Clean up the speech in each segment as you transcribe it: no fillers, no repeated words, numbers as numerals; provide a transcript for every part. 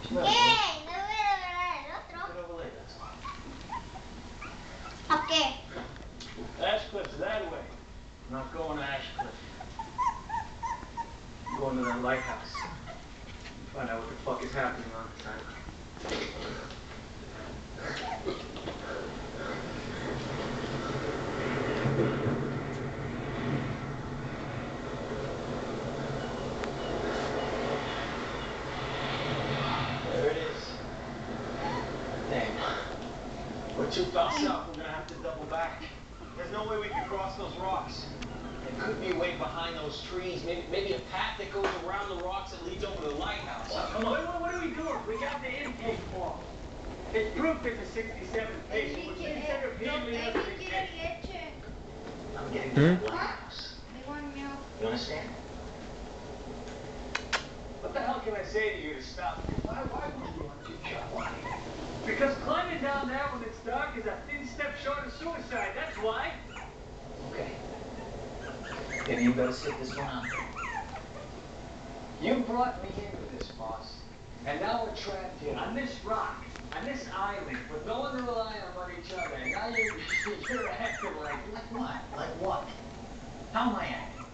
¿Qué? No voy a agarrar el otro. ¿A qué? Ashcliff's that way. I'm not going to Ashcliff. I'm going to that lighthouse. Find out what the fuck is happening on this island. There it is. Damn. We're too far south. We're gonna have to double back. There's no way we can cross those rocks. There could be a way behind those trees. Maybe a path that goes around the rocks that leads over to the lighthouse. Come on. What are we doing? We got the intake form. It's proof that the 67th patient was considered family of the patient. I'm getting to the lighthouse. You understand? What the hell can I say to you to stop? Why would you want to jump on it? Because climbing down there when it's dark is a thin step short of suicide. That's why. Okay. Maybe you better sit this one out. You brought me into this, boss. And now we're trapped here. On this rock, on this island, with no one to rely on each other. And now you're acting like what? Like what? How am I acting?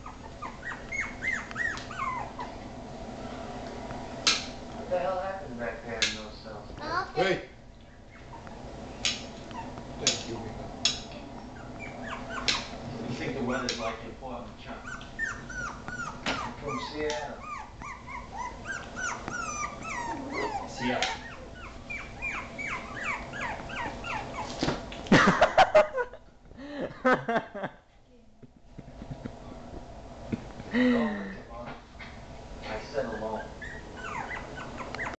What the hell happened back there in those cells? Okay. Hey! Thank you. You think the weather's like in Portland, Chuck? I'm from Seattle. Seattle.